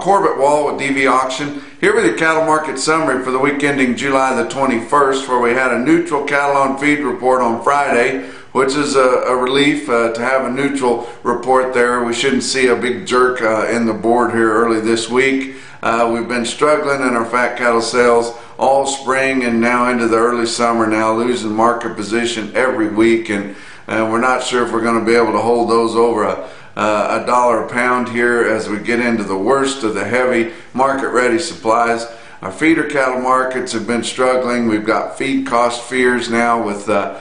Corbett Wall with DV Auction, here with your cattle market summary for the week ending July the 21st, where we had a neutral cattle on feed report on Friday, which is a relief to have a neutral report there. We shouldn't see a big jerk in the board here early this week. We've been struggling in our fat cattle sales all spring and now into the early summer now, losing market position every week, and we're not sure if we're going to be able to hold those over a dollar a pound here as we get into the worst of the heavy market ready supplies. Our feeder cattle markets have been struggling. We've got feed cost fears now with the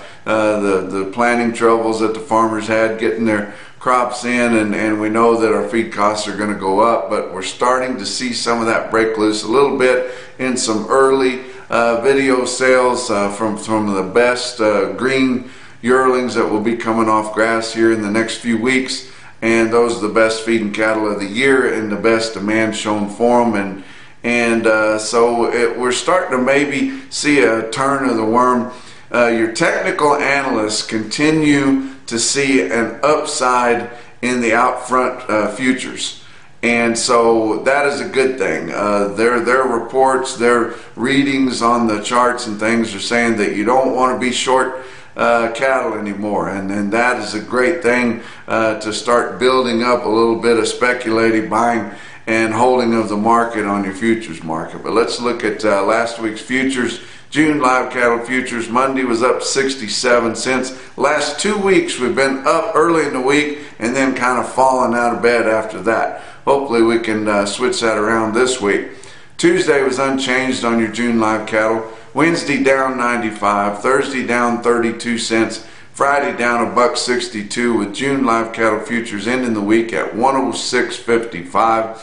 planting troubles that the farmers had getting their crops in, and we know that our feed costs are going to go up, but we're starting to see some of that break loose a little bit in some early video sales from the best green yearlings that will be coming off grass here in the next few weeks. And those are the best feeding cattle of the year and the best demand shown for them, so we're starting to maybe see a turn of the worm. Your technical analysts continue to see an upside in the out front futures, and so that is a good thing. Their reports, their readings on the charts and things are saying that you don't want to be short cattle anymore, and that is a great thing to start building up a little bit of speculative buying and holding of the market on your futures market. But let's look at last week's futures. June live cattle futures, Monday was up 67 cents. Last 2 weeks we've been up early in the week and then kind of falling out of bed after that. Hopefully we can switch that around this week. Tuesday was unchanged on your June live cattle. Wednesday down 95, Thursday down 32 cents, Friday down $1.62, with June live cattle futures ending the week at 106.55.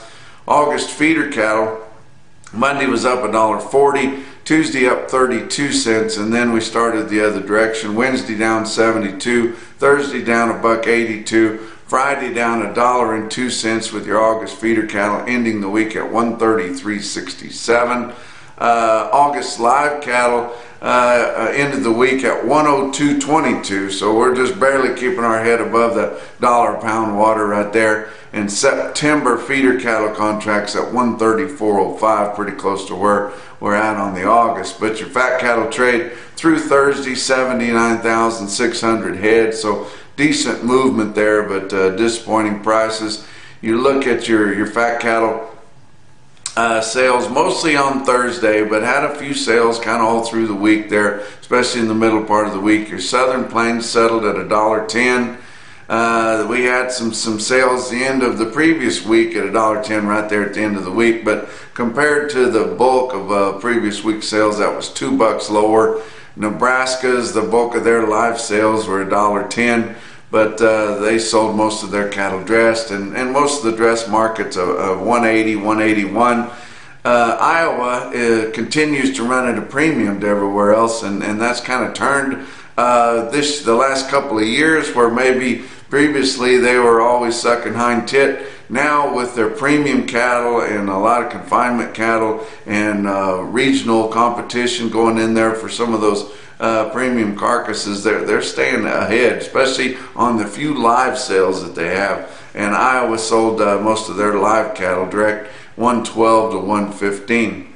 August feeder cattle, Monday was up $1.40, Tuesday up 32 cents, and then we started the other direction. Wednesday down 72, Thursday down $1.82, Friday down $1.02, with your August feeder cattle ending the week at 133.67. August live cattle ended the week at 102.22, so we're just barely keeping our head above the dollar a pound water right there. And September feeder cattle contracts at 134.05, pretty close to where we're at on the August. But your fat cattle trade through Thursday, 79,600 head, so decent movement there, but disappointing prices. You look at your fat cattle sales mostly on Thursday, but had a few sales kind of all through the week there, especially in the middle part of the week. Your Southern Plains settled at $1.10. We had some sales the end of the previous week at $1.10 right there at the end of the week, but compared to the bulk of previous week sales, that was $2 lower. Nebraska's, the bulk of their live sales were $1.10, but they sold most of their cattle dressed, and most of the dressed markets of 180, 181. Iowa continues to run at a premium to everywhere else, and that's kind of turned the last couple of years, where maybe previously they were always sucking hind tit. Now with their premium cattle and a lot of confinement cattle and regional competition going in there for some of those premium carcasses, they're staying ahead, especially on the few live sales that they have. And Iowa sold most of their live cattle direct, 112 to 115.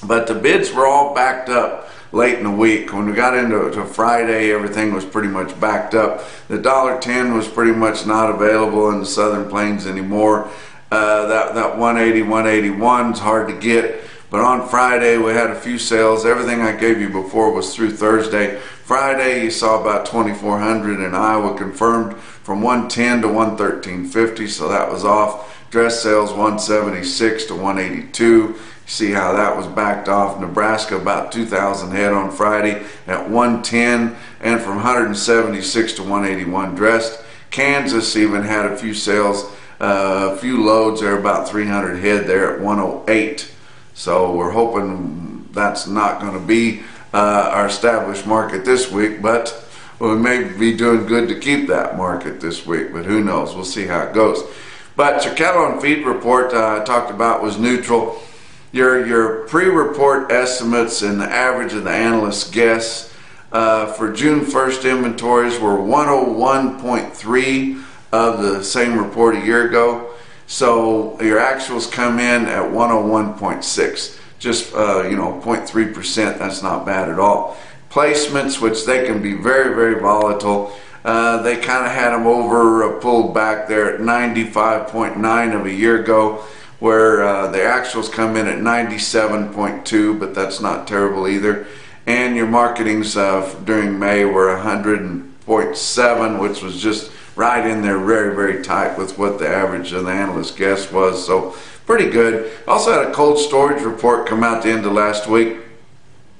But the bids were all backed up late in the week. When we got into Friday, everything was pretty much backed up. The $1.10 was pretty much not available in the Southern Plains anymore. That 180, 181 is hard to get. But on Friday, we had a few sales. Everything I gave you before was through Thursday. Friday, you saw about 2,400 in Iowa confirmed from 110 to 113.50, so that was off. Dress sales 176 to 182. See how that was backed off. Nebraska about 2,000 head on Friday at 110, and from 176 to 181 dressed. Kansas even had a few sales, a few loads there, about 300 head there at 108. So we're hoping that's not going to be our established market this week, but we may be doing good to keep that market this week, but who knows? We'll see how it goes. But your cattle on feed report I talked about was neutral. Your pre-report estimates and the average of the analysts' guess for June 1st inventories were 101.3 of the same report a year ago. So your actuals come in at 101.6, just 0.3%. That's not bad at all. Placements, which they can be very, very volatile, they kind of had them over pulled back there at 95.9 of a year ago, where the actuals come in at 97.2, but that's not terrible either. And your marketings during May were 100.7, which was just right in there, very, very tight with what the average of the analyst guess was. So pretty good. Also had a cold storage report come out the end of last week.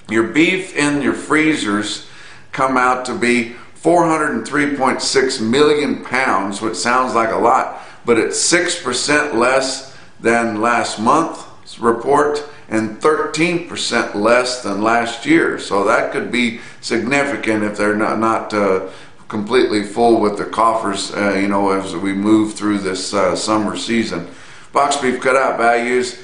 Your beef in your freezers come out to be 403.6 million pounds, which sounds like a lot, but it's 6% less than last month's report and 13% less than last year. So that could be significant if they're not completely full with their coffers, as we move through this summer season. Box beef cutout values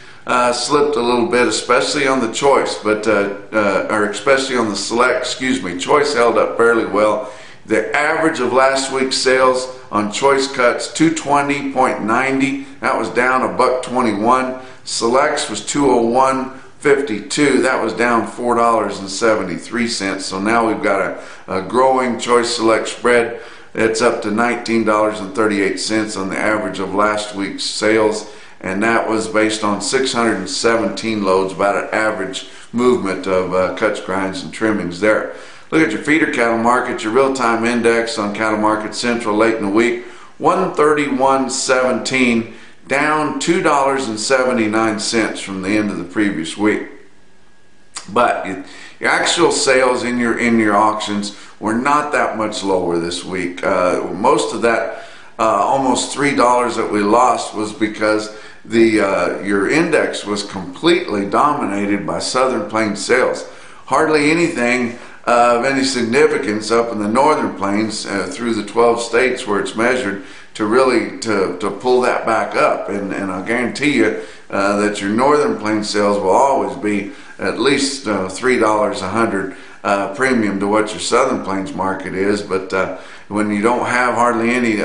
slipped a little bit, especially on the choice, or especially on the select. Choice held up fairly well. The average of last week's sales on choice cuts, 220.90. That was down $1.21. Selects was 201.52. That was down $4.73. So now we've got a growing choice select spread. It's up to $19.38 on the average of last week's sales, and that was based on 617 loads, about an average movement of cuts, grinds, and trimmings there. Look at your feeder cattle market, your real-time index on Cattle Market Central late in the week, 131.17, down $2.79 from the end of the previous week. But your actual sales in your auctions were not that much lower this week. Most of that, almost $3 that we lost, was because your index was completely dominated by Southern Plains sales. Hardly anything of any significance up in the Northern Plains through the 12 states where it's measured to really to pull that back up. And I'll guarantee you that your Northern Plains sales will always be at least $3 a hundred premium to what your Southern Plains market is. But when you don't have hardly any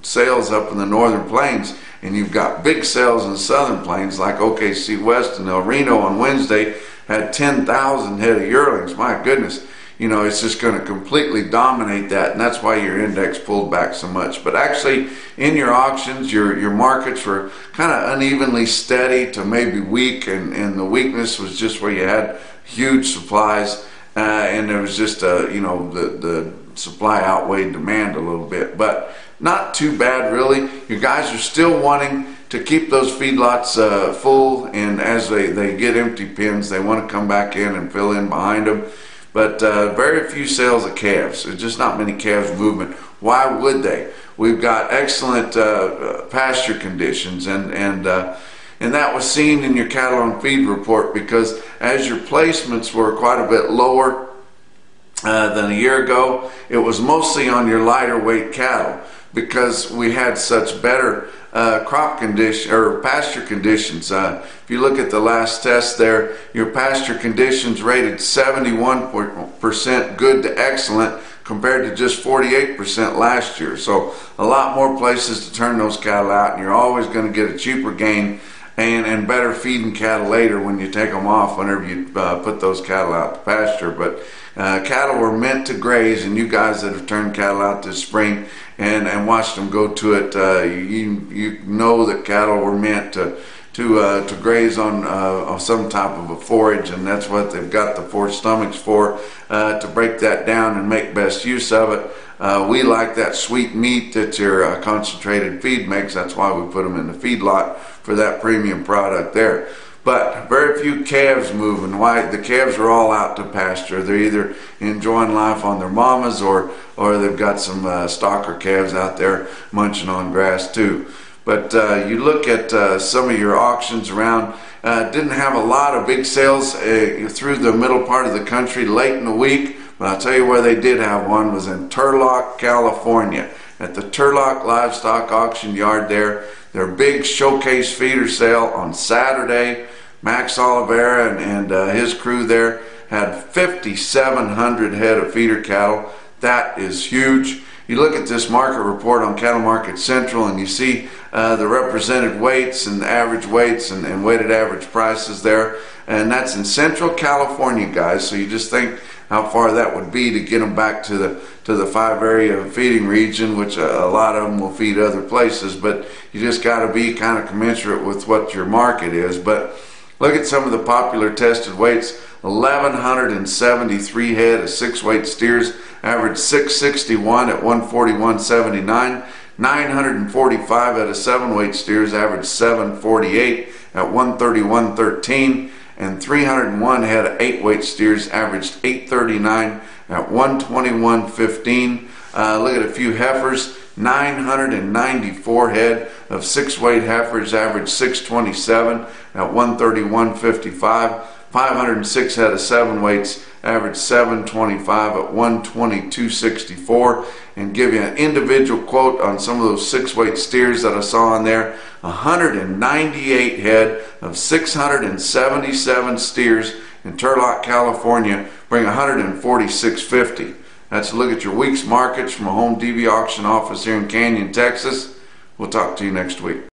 sales up in the Northern Plains, and you've got big sales in the Southern Plains, like OKC West and El Reno on Wednesday had 10,000 head of yearlings. My goodness, it's just going to completely dominate that, and that's why your index pulled back so much. But actually, in your auctions, your markets were kind of unevenly steady to maybe weak, and the weakness was just where you had huge supplies, and there was just the supply outweighed demand a little bit, but not too bad really. You guys are still wanting to keep those feedlots full, and as they get empty pens, they want to come back in and fill in behind them. But very few sales of calves. There's just not many calves movement. Why would they? We've got excellent pasture conditions, and that was seen in your cattle on feed report, because as your placements were quite a bit lower than a year ago, it was mostly on your lighter weight cattle, because we had such better crop condition or pasture conditions. If you look at the last test there, your pasture conditions rated 71% good to excellent compared to just 48% last year. So a lot more places to turn those cattle out, and you're always going to get a cheaper gain and better feeding cattle later when you take them off, whenever you put those cattle out to pasture. But cattle were meant to graze, and you guys that have turned cattle out this spring and watched them go to it, you know that cattle were meant to graze on some type of a forage, and that's what they've got the four stomachs for, to break that down and make best use of it. We like that sweet meat that your concentrated feed makes. That's why we put them in the feedlot for that premium product there. But very few calves moving. Why? The calves are all out to pasture. They're either enjoying life on their mamas, or they've got some stalker calves out there munching on grass too. But you look at some of your auctions around, didn't have a lot of big sales through the middle part of the country late in the week. But I'll tell you where they did have one was in Turlock, California, at the Turlock Livestock Auction Yard there. Their big showcase feeder sale on Saturday. Max Oliveira and his crew there had 5,700 head of feeder cattle. That is huge. you look at this market report on Cattle Market Central and you see the represented weights and average weights and weighted average prices there, and that's in Central California, guys. So you just think how far that would be to get them back to the 5 area feeding region, which a lot of them will feed other places, but you just got to be kind of commensurate with what your market is. But look at some of the popular tested weights. 1,173 head of 6-weight steers average 661 at 141.79. 945 head of 7-weight steers average 748 at 131.13. And 301 head of 8-weight steers averaged 839 at 121.15. Look at a few heifers. 994 head of 6-weight heifers averaged 627 at 131.55. 506 head of 7-weights averaged 725 at 122.64. And give you an individual quote on some of those 6-weight steers that I saw in there. 198 head of 677 steers in Turlock, California bring 146.50. That's a look at your week's markets from a Home DV auction office here in Canyon, Texas. We'll talk to you next week.